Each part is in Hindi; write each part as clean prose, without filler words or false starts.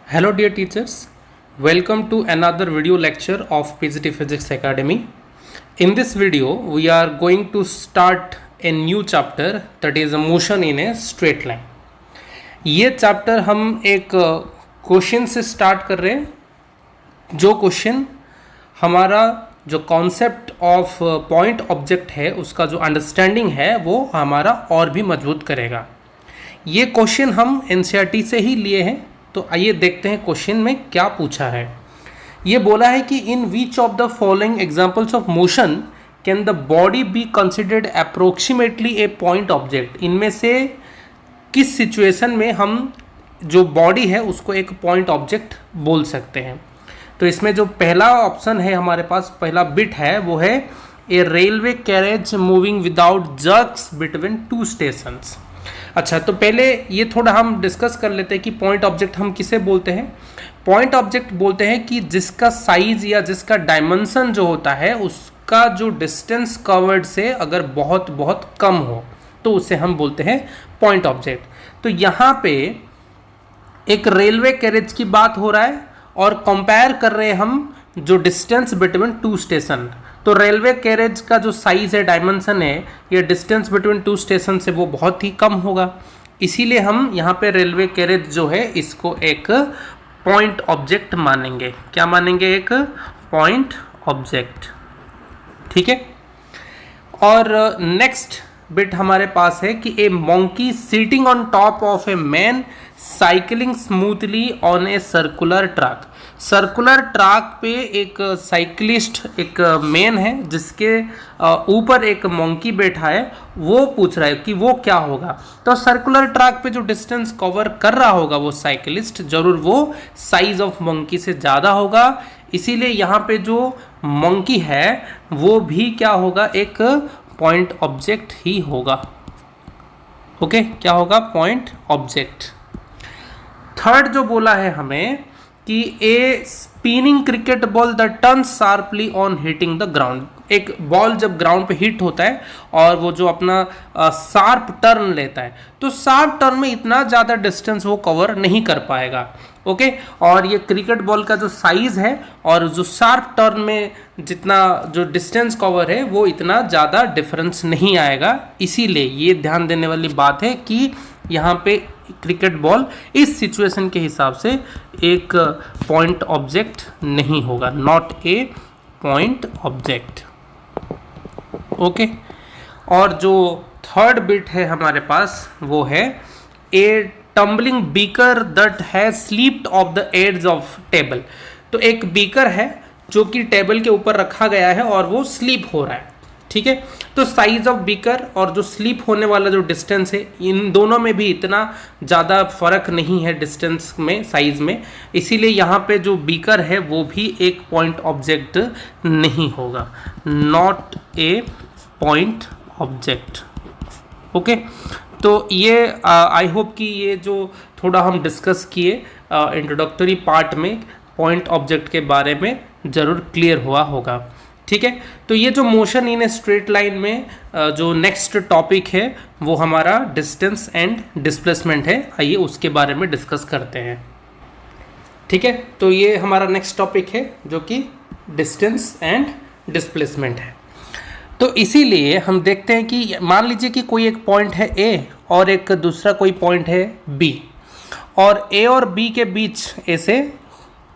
Hello dear teachers, welcome to another video lecture of PGT Physics Academy. In this video we are going to start a new chapter that is a motion in a straight line. ये चैप्टर हम एक क्वेश्चन से स्टार्ट कर रहे हैं जो क्वेश्चन हमारा जो कॉन्सेप्ट ऑफ पॉइंट ऑब्जेक्ट है उसका जो अंडरस्टैंडिंग है वो हमारा और भी मजबूत करेगा. ये क्वेश्चन हम एनसीईआरटी से ही लिए हैं. तो आइए देखते हैं क्वेश्चन में क्या पूछा है. ये बोला है कि in which of the following examples of motion can the body be considered approximately a point object. इनमें से किस सिचुएशन में हम जो बॉडी है उसको एक पॉइंट ऑब्जेक्ट बोल सकते हैं. तो इसमें जो पहला ऑप्शन है हमारे पास, पहला बिट है वो है a railway carriage moving without jerks between two stations. अच्छा, तो पहले ये थोड़ा हम डिस्कस कर लेते हैं कि पॉइंट ऑब्जेक्ट हम किसे बोलते हैं. पॉइंट ऑब्जेक्ट बोलते हैं कि जिसका साइज या जिसका डायमेंशन जो होता है उसका जो डिस्टेंस कवर्ड से अगर बहुत बहुत कम हो तो उसे हम बोलते हैं पॉइंट ऑब्जेक्ट. तो यहाँ पे एक रेलवे कैरेज की बात हो रहा है और कंपेयर कर रहे हैं हम जो डिस्टेंस बिटवीन टू स्टेशन. तो रेलवे कैरेज का जो साइज है, डायमेंशन है, ये डिस्टेंस बिटवीन टू स्टेशन से वो बहुत ही कम होगा. इसीलिए हम यहाँ पे रेलवे कैरेज जो है इसको एक पॉइंट ऑब्जेक्ट मानेंगे. क्या मानेंगे? एक पॉइंट ऑब्जेक्ट. ठीक है. और नेक्स्ट बिट हमारे पास है कि a monkey sitting on top of a man cycling smoothly on a circular track. Circular track पे एक साइकिलिस्ट, एक मैन है जिसके ऊपर एक मंकी बैठा है. वो पूछ रहा है कि वो क्या होगा. तो सर्कुलर ट्रैक पे जो डिस्टेंस कवर कर रहा होगा वो साइकिलिस्ट, जरूर वो साइज ऑफ मंकी से ज़्यादा होगा. इसीलिए यहाँ पे जो मंकी है वो भी क्या होगा? एक पॉइंट ऑब्जेक्ट ही होगा. ओके, क्या होगा? Point object. थर्ड जो बोला है हमें कि a spinning cricket ball the turn sharply on hitting the ground. एक बॉल जब ग्राउंड पे हिट होता है और वो जो अपना शार्प टर्न लेता है तो शार्प टर्न में इतना ज़्यादा डिस्टेंस वो कवर नहीं कर पाएगा. ओके. और ये क्रिकेट बॉल का जो साइज़ है और जो शार्प टर्न में जितना जो डिस्टेंस कवर है वो इतना ज़्यादा डिफरेंस नहीं आएगा. इसीलिए ये ध्यान देने वाली बात है कि यहाँ पे क्रिकेट बॉल इस सिचुएशन के हिसाब से एक पॉइंट ऑब्जेक्ट नहीं होगा. Not a point object. Okay. और जो थर्ड बिट है हमारे पास वो है a tumbling beaker that has slipped off the edge of table. तो एक बीकर है जो कि टेबल के ऊपर रखा गया है और वो स्लीप हो रहा है. ठीक है. तो साइज ऑफ बीकर और जो स्लीप होने वाला जो डिस्टेंस है इन दोनों में भी इतना ज़्यादा फर्क नहीं है डिस्टेंस में, साइज में. इसीलिए यहाँ पे जो बीकर है वो भी एक पॉइंट ऑब्जेक्ट नहीं होगा. Not a point object. Okay. तो ये आई होप कि ये जो थोड़ा हम डिस्कस किए इंट्रोडक्टरी पार्ट में पॉइंट ऑब्जेक्ट के बारे में ज़रूर क्लियर हुआ होगा. ठीक है. तो ये जो motion in a straight line में जो नेक्स्ट टॉपिक है वो हमारा डिस्टेंस एंड डिस्प्लेसमेंट है. आइए उसके बारे में डिस्कस करते हैं. ठीक है. तो ये हमारा नेक्स्ट टॉपिक है जो कि डिस्टेंस एंड डिस्प्लेसमेंट है. तो इसीलिए हम देखते हैं कि मान लीजिए कि कोई एक पॉइंट है ए और एक दूसरा कोई पॉइंट है बी, और ए और बी के बीच ऐसे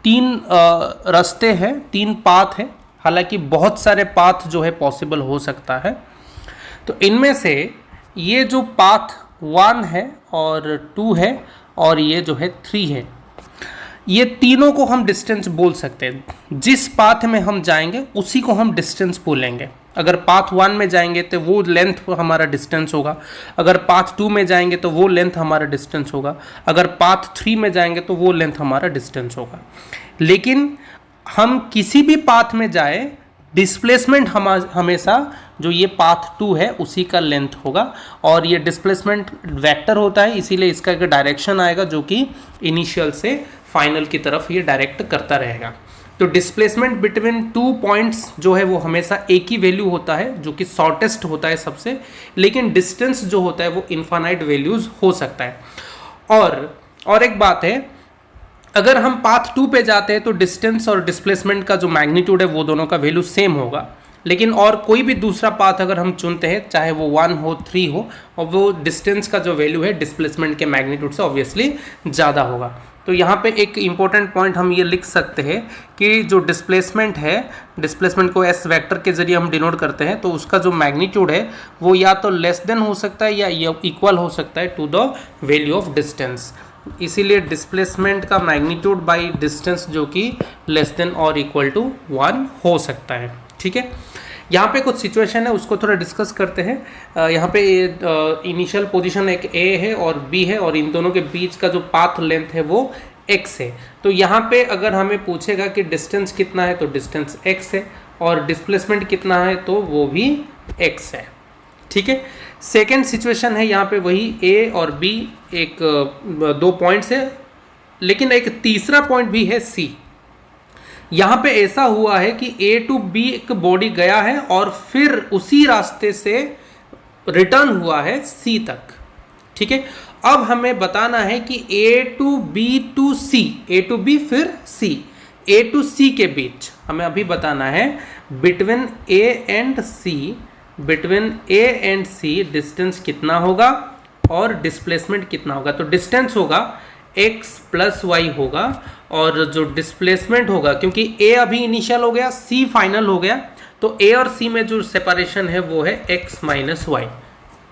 तीन रास्ते हैं, तीन पाथ है. हालांकि बहुत सारे पाथ जो है पॉसिबल हो सकता है. तो इनमें से ये जो पाथ 1 है और 2 है और ये जो है 3 है, ये तीनों को हम डिस्टेंस बोल सकते हैं. जिस पाथ में हम जाएंगे उसी को हम डिस्टेंस बोलेंगे. अगर पाथ 1 में जाएंगे तो वो लेंथ हमारा डिस्टेंस होगा. अगर पाथ 2 में जाएंगे तो वो लेंथ हमारा डिस्टेंस होगा. अगर पाथ 3 में जाएंगे तो वो लेंथ हमारा डिस्टेंस होगा. लेकिन हम किसी भी पाथ में जाए, डिस्प्लेसमेंट हमेशा जो ये पाथ 2 है उसी का लेंथ होगा. और ये डिस्प्लेसमेंट वेक्टर होता है, इसीलिए इसका एक डायरेक्शन आएगा जो कि इनिशियल से फाइनल की तरफ ये डायरेक्ट करता रहेगा. तो डिस्प्लेसमेंट बिटवीन टू पॉइंट्स जो है वो हमेशा एक ही वैल्यू होता है जो कि शॉर्टेस्ट होता है सबसे. लेकिन डिस्टेंस जो होता है वो इनफाइनाइट वैल्यूज हो सकता है. और एक बात है अगर हम पाथ 2 पे जाते हैं तो डिस्टेंस और डिस्प्लेसमेंट का जो मैग्नीट्यूड है वो दोनों का वैल्यू सेम होगा, लेकिन और कोई भी दूसरा पाथ अगर हम चुनते हैं, चाहे वो 1 हो 3 हो, और वो डिस्टेंस का जो वैल्यू है डिस्प्लेसमेंट के मैग्नीट्यूड से ऑब्वियसली ज़्यादा होगा। तो यहाँ पे एक इम्पॉर्टेंट पॉइंट हम ये लिख सकते हैं कि जो डिस्प्लेसमेंट है, डिस्प्लेसमेंट को एस वेक्टर के जरिए हम डिनोट करते हैं, तो उसका जो मैग्नीट्यूड है वो या तो लेस देन हो सकता है या इक्वल हो सकता है to the value of distance. इसीलिए डिस्प्लेसमेंट का मैग्नीट्यूड बाई डिस्टेंस जो कि लेस देन और इक्वल टू 1 हो सकता है। ठीक है, यहाँ पे कुछ सिचुएशन है उसको थोड़ा डिस्कस करते हैं। यहाँ पे इनिशियल पोजीशन एक ए है और बी है, और इन दोनों के बीच का जो पाथ लेंथ है वो x है। तो यहाँ पे अगर हमें पूछेगा कि डिस्टेंस कितना है तो डिस्टेंस x है, और डिस्प्लेसमेंट कितना है तो वो भी x है। ठीक है, सेकेंड सिचुएशन है यहाँ पे वही a और b, एक दो पॉइंट्स है, लेकिन एक तीसरा पॉइंट भी है c। यहाँ पे ऐसा हुआ है कि A टू B एक बॉडी गया है और फिर उसी रास्ते से रिटर्न हुआ है C तक। ठीक है, अब हमें बताना है कि A to B to C, A to B फिर C, A टू C के बीच हमें अभी बताना है between A and C, between A and C distance कितना होगा और डिस्प्लेसमेंट कितना होगा। तो डिस्टेंस होगा x प्लस वाई होगा, और जो डिस्प्लेसमेंट होगा, क्योंकि a अभी इनिशियल हो गया, c फाइनल हो गया, तो a और c में जो सेपरेशन है वो है x माइनस वाई।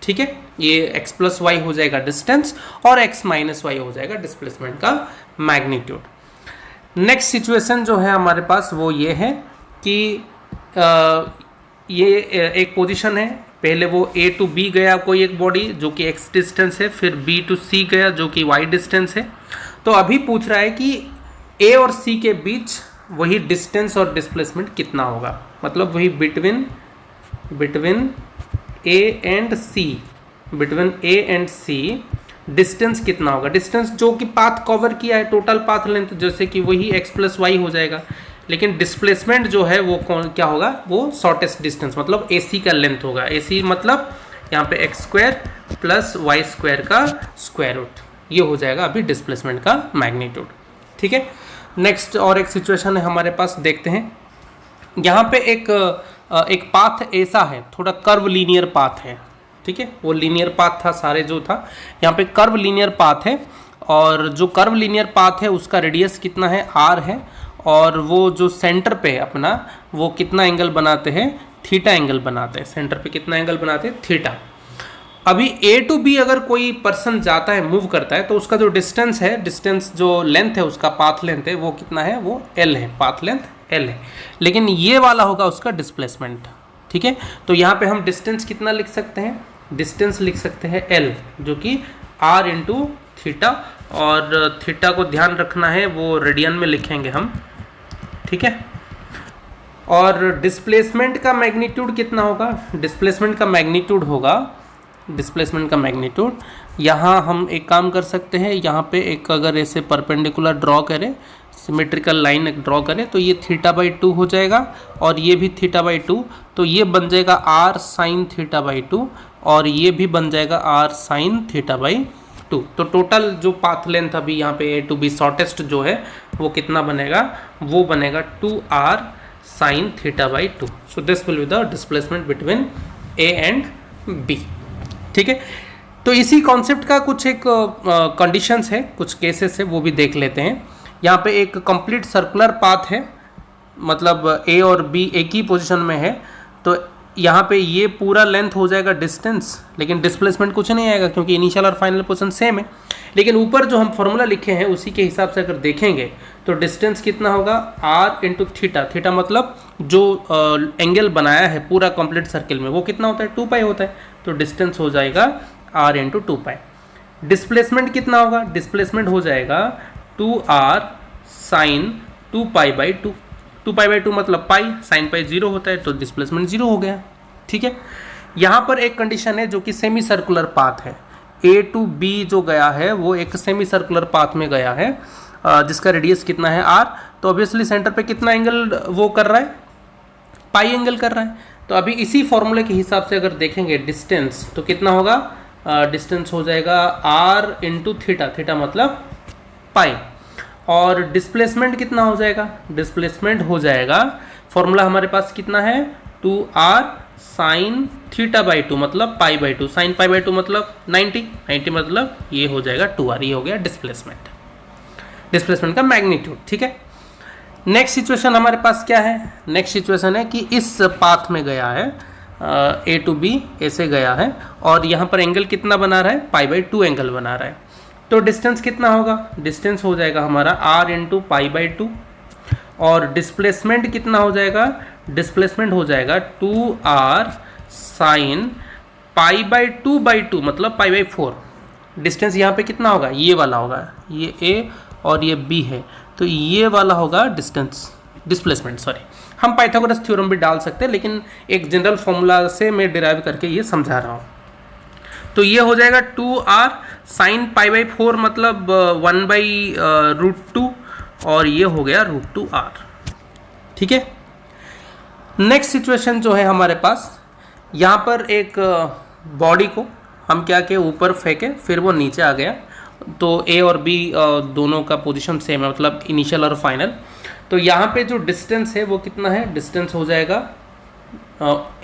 ठीक है, ये x प्लस वाई हो जाएगा डिस्टेंस और x माइनस वाई हो जाएगा डिस्प्लेसमेंट का मैग्नीट्यूड। नेक्स्ट सिचुएशन जो है हमारे पास वो ये है कि ये एक पोजीशन है, पहले वो A टू B गया कोई एक बॉडी जो कि x डिस्टेंस है, फिर B टू C गया जो कि y डिस्टेंस है। तो अभी पूछ रहा है कि A और C के बीच वही डिस्टेंस और डिस्प्लेसमेंट कितना होगा, मतलब वही between A and C, between A and C distance कितना होगा। डिस्टेंस जो कि पाथ कवर किया है, टोटल पाथ लेंथ, जैसे कि वही x प्लस वाई हो जाएगा, लेकिन डिस्प्लेसमेंट जो है वो क्या होगा, वो शॉर्टेस्ट डिस्टेंस मतलब AC का लेंथ होगा। AC मतलब यहाँ पे x square plus y square का स्क्वायर रूट, ये हो जाएगा अभी डिस्प्लेसमेंट का मैग्नीट्यूड। ठीक है, नेक्स्ट और एक सिचुएशन है हमारे पास, देखते हैं। यहाँ पे एक पाथ ऐसा है, थोड़ा कर्व लीनियर पाथ है। ठीक है, वो लीनियर पाथ था सारे जो था, यहाँ पे कर्व लीनियर पाथ है, और जो कर्व लीनियर पाथ है उसका रेडियस कितना है, r है, और वो जो सेंटर पे अपना वो कितना एंगल बनाते हैं, थीटा एंगल बनाते हैं। सेंटर पे कितना एंगल बनाते हैं, थीटा। अभी A टू B अगर कोई पर्सन जाता है, मूव करता है, तो उसका जो डिस्टेंस है, डिस्टेंस जो लेंथ है उसका, पाथ लेंथ है, वो कितना है, वो L है, पाथ लेंथ L है, लेकिन ये वाला होगा उसका डिस्प्लेसमेंट। ठीक है, तो यहाँ पे हम डिस्टेंस कितना लिख सकते हैं, डिस्टेंस लिख सकते हैं L, जो कि R इंटू थीटा, और थीटा को ध्यान रखना है वो रेडियन में लिखेंगे हम। ठीक है, और डिस्प्लेसमेंट का मैग्नीट्यूड कितना होगा, डिस्प्लेसमेंट का मैग्नीट्यूड यहाँ हम एक काम कर सकते हैं, यहाँ पे एक अगर ऐसे परपेंडिकुलर ड्रॉ करें, सिमेट्रिकल लाइन एक ड्रॉ करें, तो ये थीटा बाई 2 हो जाएगा, और ये भी थीटा बाई 2, तो ये बन जाएगा r साइन थीटा बाई 2, और ये भी बन जाएगा r साइन थीटा बाई 2। तो टोटल जो पाथ लेंथ अभी यहाँ पे A टू B शॉर्टेस्ट जो है वो कितना बनेगा, वो बनेगा 2r sine theta by 2। So this will be the displacement between A and B। ठीक है, तो इसी कॉन्सेप्ट का कुछ एक कंडीशंस है, कुछ केसेस है, वो भी देख लेते हैं। यहाँ पे एक कंप्लीट सर्कुलर पाथ है, मतलब A और B एक ही पोजीशन में है, तो यहाँ पे ये पूरा लेंथ हो जाएगा डिस्टेंस, लेकिन डिस्प्लेसमेंट कुछ नहीं आएगा क्योंकि इनिशियल और फाइनल पोजीशन सेम है। लेकिन ऊपर जो हम फॉर्मूला लिखे हैं उसी के हिसाब से अगर देखेंगे तो डिस्टेंस कितना होगा, r इंटू थीटा, थीटा मतलब जो एंगल बनाया है पूरा कंप्लीट सर्किल में वो कितना होता है, 2 पाई होता है, तो डिस्टेंस हो जाएगा r इंटू 2 पाई। डिस्प्लेसमेंट कितना होगा, डिस्प्लेसमेंट हो जाएगा 2r sine 2 pi by 2, 2 pi by 2 मतलब पाई, साइन पाई 0 होता है, तो डिस्प्लेसमेंट 0 हो गया। ठीक है, यहाँ पर एक कंडीशन है जो कि सेमी सर्कुलर पाथ है, A टू B जो गया है वो एक सेमी सर्कुलर पाथ में गया है, जिसका रेडियस कितना है r, तो ऑब्वियसली सेंटर पे कितना एंगल वो कर रहा है, पाई एंगल कर रहा है। तो अभी इसी फॉर्मूले के हिसाब से अगर देखेंगे डिस्टेंस तो कितना होगा, डिस्टेंस हो जाएगा r इंटू थीटा, थीटा मतलब पाई, और डिस्प्लेसमेंट कितना हो जाएगा, डिस्प्लेसमेंट हो जाएगा, फॉर्मूला हमारे पास कितना है 2r साइन थीटा बाई 2 मतलब पाई बाई 2, साइन पाई बाई 2 मतलब 90 मतलब ये हो जाएगा 2r, ये हो गया डिस्प्लेसमेंट का मैग्नीट्यूड। ठीक है, नेक्स्ट सिचुएशन हमारे पास क्या है, नेक्स्ट सिचुएशन है कि इस पाथ में गया है ए टू बी, ऐसे गया है और यहाँ पर एंगल कितना बना रहा है, पाई बाई 2 एंगल बना रहा है। तो डिस्टेंस कितना होगा, डिस्टेंस हो जाएगा हमारा r इंटू पाई बाई 2 और डिस्प्लेसमेंट कितना हो जाएगा, डिस्प्लेसमेंट हो जाएगा 2r साइन पाई बाई 2 मतलब पाई बाई 4। डिस्टेंस यहाँ पे कितना होगा, ये वाला होगा, ये a और ये b है, तो ये वाला होगा डिस्प्लेसमेंट सॉरी। हम पाइथागोरस थ्योरम भी डाल सकते हैं, लेकिन एक जनरल फॉर्मूला से मैं डिराइव करके ये समझा रहा हूँ। तो ये हो जाएगा 2r साइन पाई बाई 4 मतलब 1/√2 और ये हो गया √2r। ठीक है, नेक्स्ट सिचुएशन जो है हमारे पास, यहाँ पर एक बॉडी को हम क्या के ऊपर फेंके, फिर वो नीचे आ गया, तो ए और बी दोनों का पोजीशन सेम है, मतलब इनिशियल और फाइनल। तो यहाँ पे जो डिस्टेंस है वो कितना है, डिस्टेंस हो जाएगा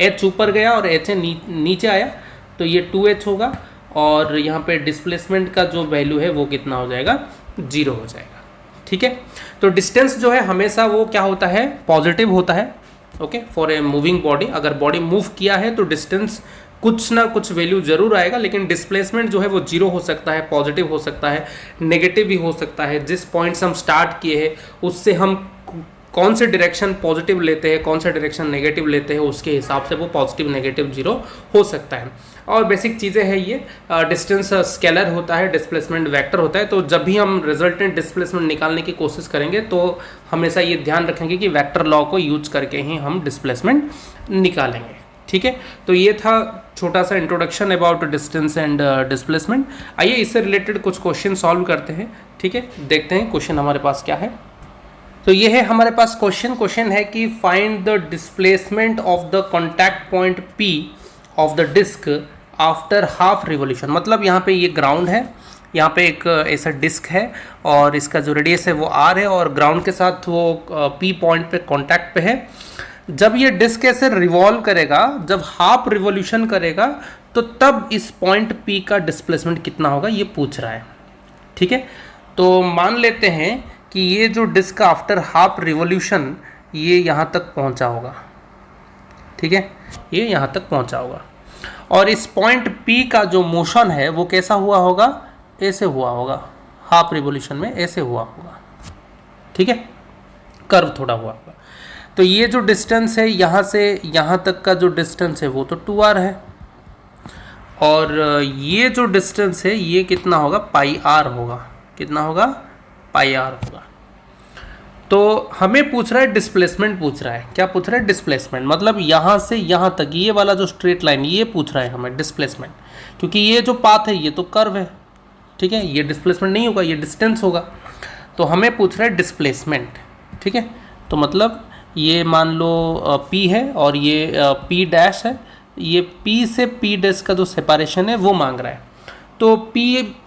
h ऊपर गया और h नीचे आया, तो ये 2h होगा और यहाँ पे डिस्प्लेसमेंट का जो वैल्यू है वो कितना हो जाएगा, 0 हो जाएगा। ठीक है, तो डिस्टेंस जो है हमेशा वो क्या होता है, पॉजिटिव होता है। Okay, for a moving body, अगर बॉडी मूव किया है तो डिस्टेंस कुछ ना कुछ वैल्यू जरूर आएगा, लेकिन डिस्प्लेसमेंट जो है वो 0 हो सकता है, पॉजिटिव हो सकता है, नेगेटिव भी हो सकता है। जिस पॉइंट से हम स्टार्ट किए हैं उससे हम कौन से डायरेक्शन पॉजिटिव लेते हैं, कौन सा डायरेक्शन नेगेटिव लेते हैं, उसके हिसाब से वो पॉजिटिव नेगेटिव 0 हो सकता है। और बेसिक चीज़ें हैं ये, डिस्टेंस स्केलर होता है, डिस्प्लेसमेंट वेक्टर होता है। तो जब भी हम रिजल्टेंट डिस्प्लेसमेंट निकालने की कोशिश करेंगे तो हमेशा ये ध्यान रखेंगे कि वेक्टर लॉ को यूज करके ही हम डिस्प्लेसमेंट निकालेंगे। ठीक है, तो ये था छोटा सा introduction about distance and displacement. आइए इससे रिलेटेड कुछ क्वेश्चन सॉल्व करते हैं। ठीक है, देखते हैं क्वेश्चन हमारे पास क्या है। तो ये है हमारे पास क्वेश्चन है कि find the displacement of the contact point P of the disc after half revolution. मतलब यहाँ पे ये ग्राउंड है, यहाँ पे एक ऐसा डिस्क है और इसका जो रेडियस है वो r है और ग्राउंड के साथ वो P पॉइंट पे कॉन्टैक्ट पे है। जब ये डिस्क ऐसे रिवॉल्व करेगा, जब हाफ रिवोल्यूशन करेगा, तो तब इस पॉइंट P का डिस्प्लेसमेंट कितना होगा ये पूछ रहा है। ठीक है, तो मान लेते हैं कि ये जो डिस्क आफ्टर हाफ रिवोल्यूशन ये यहाँ तक पहुँचा होगा। ठीक है, ये यहाँ तक पहुँचा होगा और इस पॉइंट P का जो मोशन है वो कैसा हुआ होगा, ऐसे हुआ होगा, हाफ रिवोल्यूशन में ऐसे हुआ होगा। ठीक है, कर्व थोड़ा हुआ होगा। तो ये जो डिस्टेंस है यहाँ से यहाँ तक का जो डिस्टेंस है वो तो 2r है और ये जो डिस्टेंस है ये कितना होगा, पाई r होगा। कितना होगा, पाई r होगा। तो हमें पूछ रहा है डिस्प्लेसमेंट, पूछ रहा है क्या पूछ रहा है, डिस्प्लेसमेंट। मतलब यहाँ से यहाँ तक ये वाला जो स्ट्रेट लाइन ये पूछ रहा है हमें डिस्प्लेसमेंट, क्योंकि ये जो पाथ है ये तो कर्व है। ठीक है, ये डिस्प्लेसमेंट नहीं होगा, ये डिस्टेंस होगा। तो हमें पूछ रहा है डिस्प्लेसमेंट। ठीक है, तो मतलब ये मान लो P है और ये P डैश है, ये P से P डैश का जो सेपरेशन है वो मांग रहा है। तो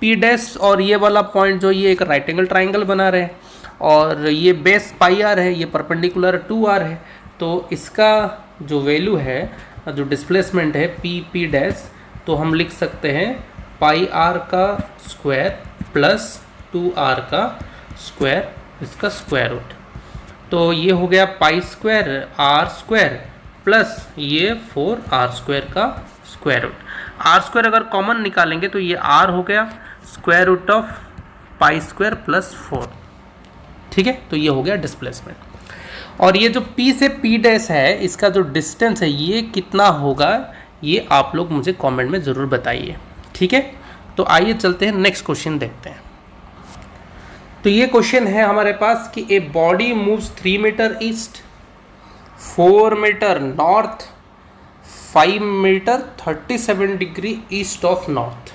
P डैश और ये वाला पॉइंट जो ये एक राइट एंगल ट्राइंगल बना रहे हैं और ये बेस पाई r है, ये परपेंडिकुलर 2r है। तो इसका जो वैल्यू है, जो डिस्प्लेसमेंट है P डैश, तो हम लिख सकते हैं पाई r का स्क्वायर प्लस 2r का स्क्वायर, इसका स्क्वायर रूट। तो ये हो गया pi square r square plus ये 4r स्क्वायर का स्क्वायर रूट। r स्क्वायर अगर कॉमन निकालेंगे तो ये r हो गया square root of pi square plus 4। ठीक है, तो ये हो गया डिस्प्लेसमेंट। और ये जो P से P डैश है इसका जो डिस्टेंस है ये कितना होगा, ये आप लोग मुझे कमेंट में ज़रूर बताइए। ठीक है, तो आइए चलते हैं नेक्स्ट क्वेश्चन देखते हैं। तो ये क्वेश्चन है हमारे पास कि a body moves 3 metre east, 4 metre north, 5 metre 37 degree east of north.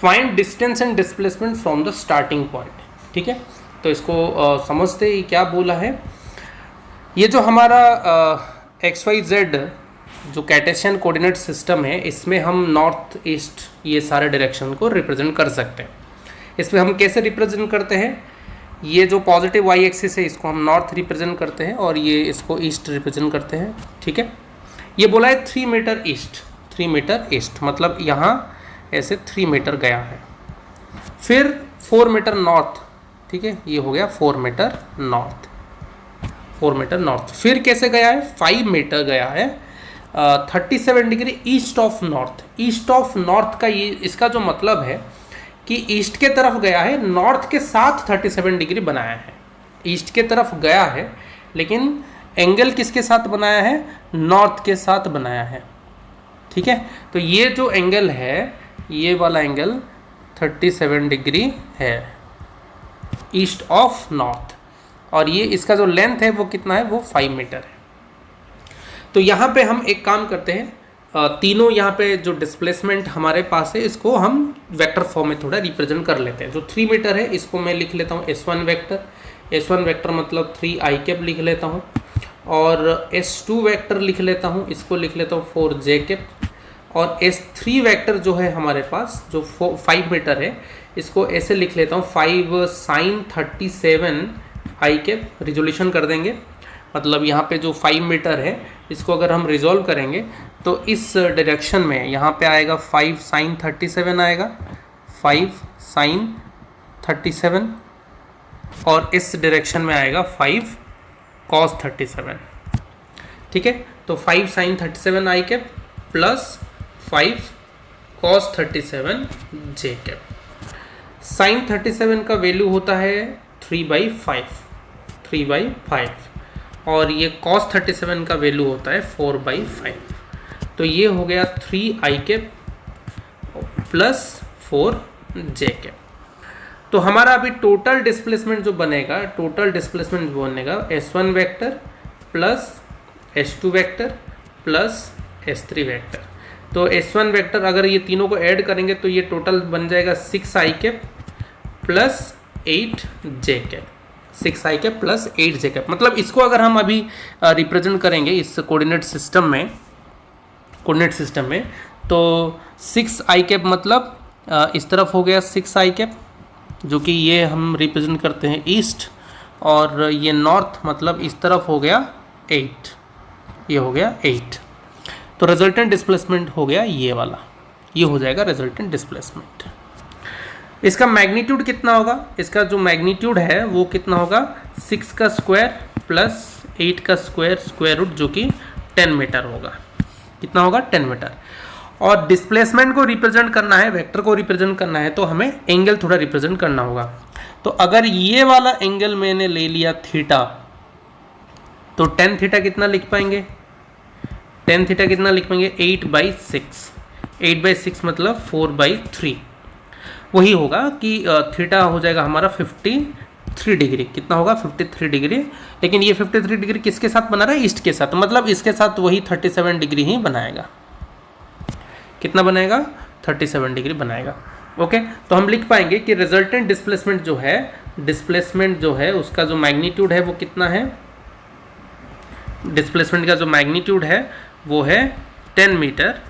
Find distance and displacement from the starting point. ठीक है, तो इसको समझते ही क्या बोला है, ये जो हमारा XYZ जो कार्टेशियन कोऑर्डिनेट सिस्टम है, इसमें हम नॉर्थ ईस्ट ये सारे डायरेक्शन को रिप्रेजेंट कर सकते हैं। इसमें हम कैसे रिप्रेजेंट करते हैं, ये जो पॉजिटिव वाई एक्सिस है इसको हम नॉर्थ रिप्रेजेंट करते हैं और ये इसको ईस्ट रिप्रेजेंट करते हैं, ठीक है। ये बोला है 3 मीटर ईस्ट, 3 मीटर ईस्ट मतलब यहाँ ऐसे 3 मीटर गया है। फिर 4 मीटर नॉर्थ, ठीक है, ये हो गया 4 मीटर नॉर्थ, 4 मीटर नॉर्थ। फिर कैसे गया है, 5 मीटर गया है 37 degree east of north. East of north का ये इसका जो मतलब है कि ईस्ट के तरफ गया है, नॉर्थ के साथ 37 डिग्री बनाया है। ईस्ट के तरफ गया है लेकिन एंगल किसके साथ बनाया है, नॉर्थ के साथ बनाया है, ठीक है। तो ये जो एंगल है, ये वाला एंगल 37 डिग्री है ईस्ट ऑफ नॉर्थ, और ये इसका जो लेंथ है वो कितना है, वो 5 मीटर है। तो यहाँ पे हम एक काम करते हैं, तीनों यहाँ पे जो डिस्प्लेसमेंट हमारे पास है इसको हम वेक्टर फॉर्म में थोड़ा रिप्रेजेंट कर लेते हैं। जो 3 मीटर है इसको मैं लिख लेता हूँ S1 वेक्टर, S1 वेक्टर मतलब 3 i कैप लिख लेता हूँ, और S2 वेक्टर लिख लेता हूँ, इसको लिख लेता हूँ 4 j कैप, और S3 वेक्टर जो है हमारे पास जो 5 मीटर है इसको ऐसे लिख लेता हूँ 5 sin 37 i कैप। रिजोल्यूशन कर देंगे, मतलब यहाँ पे जो 5 मीटर है इसको अगर हम रिजॉल्व करेंगे तो इस डायरेक्शन में यहाँ पे आएगा 5 sin 37 आएगा, 5 sin 37, और इस डायरेक्शन में आएगा 5 cos 37, ठीक है। तो 5 sin 37 i cap plus 5 cos 37 j cap. sin 37 का वैल्यू होता है 3/5, 3/5, और ये cos 37 का वैल्यू होता है 4/5। तो ये हो गया 3 i cap plus 4 j cap. तो हमारा अभी टोटल डिस्प्लेसमेंट जो बनेगा, टोटल डिस्प्लेसमेंट बनेगा S1 vector plus S2 vector plus S3 vector. तो S1 वेक्टर अगर ये तीनों को ऐड करेंगे तो ये टोटल बन जाएगा 6 i cap plus 8 j cap, 6 i cap plus 8 j cap. मतलब इसको अगर हम अभी रिप्रेजेंट करेंगे इस कोऑर्डिनेट सिस्टम में, तो 6 i कैप मतलब इस तरफ हो गया 6 i कैप, जो कि ये हम रिप्रेजेंट करते हैं ईस्ट, और ये नॉर्थ मतलब इस तरफ हो गया 8, ये हो गया 8। तो रिजल्टेंट डिस्प्लेसमेंट हो गया ये वाला, ये हो जाएगा रिजल्टेंट डिस्प्लेसमेंट। इसका मैग्नीट्यूड कितना होगा, इसका जो मैग्नीट्यूड है वो कितना होगा, 6 का स्क्वायर प्लस 8 का स्क्वायर, स्क्वायर रूट, जो कि 10 मीटर होगा। कितना होगा, 10 मीटर। और डिस्प्लेसमेंट को रिप्रेजेंट करना है, वेक्टर को रिप्रेजेंट करना है, तो हमें एंगल थोड़ा रिप्रेजेंट करना होगा। तो अगर ये वाला एंगल मैंने ले लिया थीटा, तो tan थीटा कितना लिख पाएंगे, tan थीटा कितना लिख पाएंगे, 8/6, 8/6 मतलब 4/3। वही होगा कि थीटा हो जाएगा हमारा 53 डिग्री। कितना होगा, 53 डिग्री। लेकिन ये 53 डिग्री किसके साथ बना रहा है, ईस्ट के साथ, मतलब इसके साथ वही 37 डिग्री ही बनाएगा। कितना बनाएगा, 37 डिग्री बनाएगा। ओके, तो हम लिख पाएंगे कि रिजल्टेंट डिस्प्लेसमेंट जो है उसका जो मैग्नीट्यूड है वो कितना है, डिस्प्लेसमेंट का जो मैग्नीट्यूड है वो है 10 metre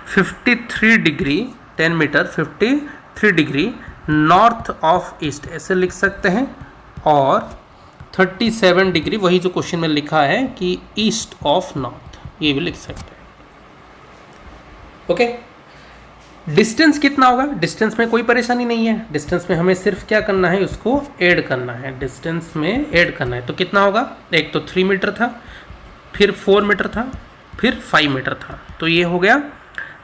53 degree, 10 metre 53 degree north of east, ऐसे लिख सकते हैं। और 37 डिग्री, वही जो क्वेश्चन में लिखा है कि ईस्ट ऑफ नॉर्थ, ये भी लिख सकते हैं। ओके, डिस्टेंस कितना होगा, डिस्टेंस में कोई परेशानी नहीं है। डिस्टेंस में हमें सिर्फ क्या करना है, उसको ऐड करना है, डिस्टेंस में ऐड करना है। तो कितना होगा, एक तो 3 मीटर था, फिर 4 मीटर था, फिर 5 मीटर था, तो ये हो गया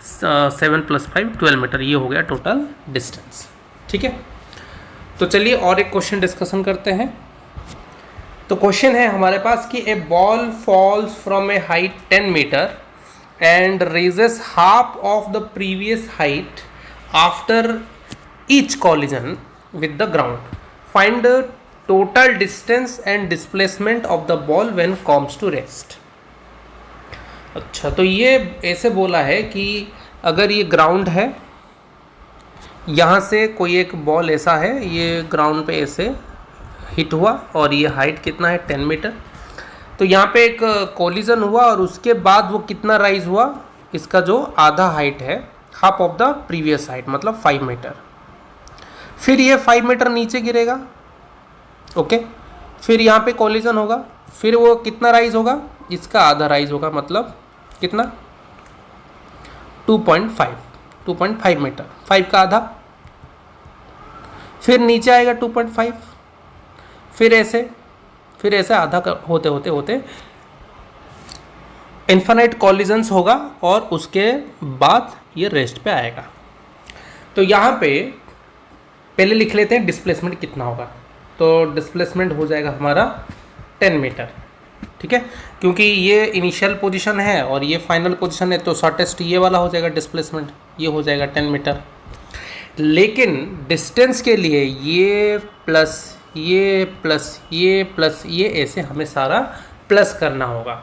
7 + 5 12 मीटर, ये हो गया टोटल डिस्टेंस। ठीक है, तो चलिए और एक क्वेश्चन डिस्कशन करते हैं। तो क्वेश्चन है हमारे पास कि a ball falls from a height 10 metre and raises half of the previous height after each collision with the ground. Find the total distance and displacement of the ball when comes to rest. अच्छा, तो ये ऐसे बोला है कि अगर ये ग्राउंड है, यहाँ से कोई एक बॉल ऐसा है, ये ग्राउंड पे ऐसे हिट हुआ और ये हाइट कितना है 10 मीटर। तो यहाँ पे एक कोलिजन हुआ और उसके बाद वो कितना राइज हुआ, इसका जो आधा हाइट है, half of the previous height मतलब 5 मीटर। फिर ये 5 मीटर नीचे गिरेगा, ओके। फिर यहाँ पे कोलिजन होगा, फिर वो कितना राइज होगा, इसका आधा राइज होगा, मतलब कितना 2.5 मीटर, 5 का आधा। फिर नीचे आएगा 2.5, फिर ऐसे आधा होते होते होते इन्फिनाइट कॉलिजन्स होगा और उसके बाद ये रेस्ट पे आएगा। तो यहाँ पे पहले लिख लेते हैं डिस्प्लेसमेंट कितना होगा। तो डिस्प्लेसमेंट हो जाएगा हमारा 10 मीटर, ठीक है, क्योंकि ये इनिशियल पोजीशन है और ये फाइनल पोजीशन है, तो शॉर्टेस्ट ये वाला हो जाएगा डिस्प्लेसमेंट, ये हो जाएगा 10 मीटर। लेकिन डिस्टेंस के लिए ये प्लस ये प्लस ये प्लस ये ऐसे हमें सारा प्लस करना होगा,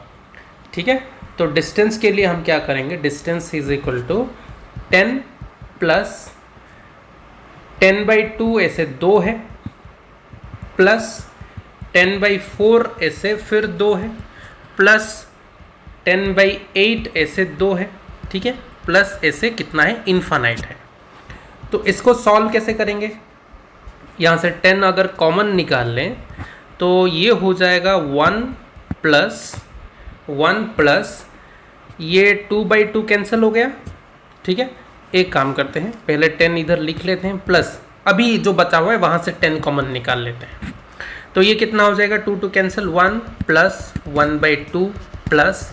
ठीक है। तो डिस्टेंस के लिए हम क्या करेंगे, distance is equal to 10 plus 10/2 ऐसे 2 है, प्लस 10/4 ऐसे फिर 2 है, प्लस 10/8 ऐसे 2 है, ठीक है, प्लस ऐसे कितना है, इन्फिनाइट है। तो इसको सॉल्व कैसे करेंगे, यहाँ से 10 अगर कॉमन निकाल लें तो ये हो जाएगा 1 प्लस ये 2/2 कैंसिल हो गया, ठीक है। एक काम करते हैं, पहले 10 इधर लिख लेते हैं, प्लस अभी जो बचा हुआ है वहाँ से 10 कॉमन निकाल लेते हैं। तो ये कितना हो जाएगा, 2 cancel, 1 plus 1/2 plus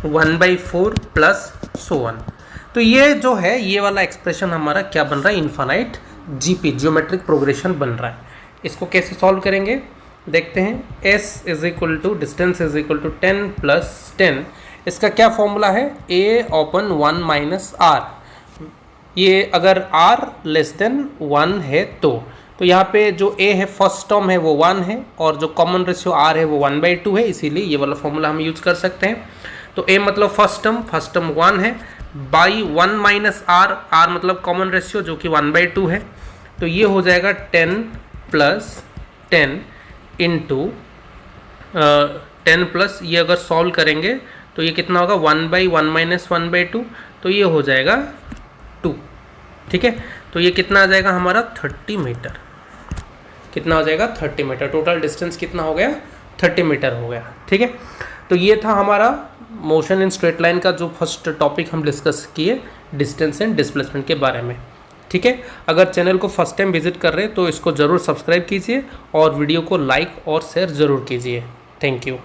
1/4 plus so on. तो ये जो है ये वाला एक्सप्रेशन हमारा क्या बन रहा है, इन्फिनाइट जीपी, जियोमेट्रिक प्रोग्रेशन बन रहा है। इसको कैसे सॉल्व करेंगे देखते हैं। s is equal to distance is equal to 10 plus 10, इसका क्या फॉर्मूला है, a/1 माइनस r। ये अगर r लेस देन 1 है तो यहाँ पे जो a है फर्स्ट टर्म है वो 1 है और जो कॉमन रेशियो r है वो 1/2 है, इसीलिए ये वाला फॉर्मूला हम यूज कर सकते हैं। तो a मतलब फर्स्ट टर्म 1 है, बाई 1 माइनस r मतलब कॉमन रेशियो जो कि 1/2 है। तो ये हो जाएगा 10 प्लस 10 इंटू 10 प्लस ये अगर सॉल्व करेंगे तो ये कितना होगा, 1/1 माइनस 1/2, तो ये हो जाएगा 2, ठीक है। तो ये कितना आ जाएगा हमारा 30 मीटर, कितना हो जाएगा 30 मीटर। टोटल डिस्टेंस कितना हो गया, 30 मीटर हो गया, ठीक है। तो ये था हमारा मोशन इन स्ट्रेट लाइन का जो फर्स्ट टॉपिक हम डिस्कस किए, डिस्टेंस एंड डिस्प्लेसमेंट के बारे में, ठीक है। अगर चैनल को फर्स्ट टाइम विजिट कर रहे हैं तो इसको ज़रूर सब्सक्राइब कीजिए और वीडियो को लाइक और शेयर ज़रूर कीजिए। Thank you.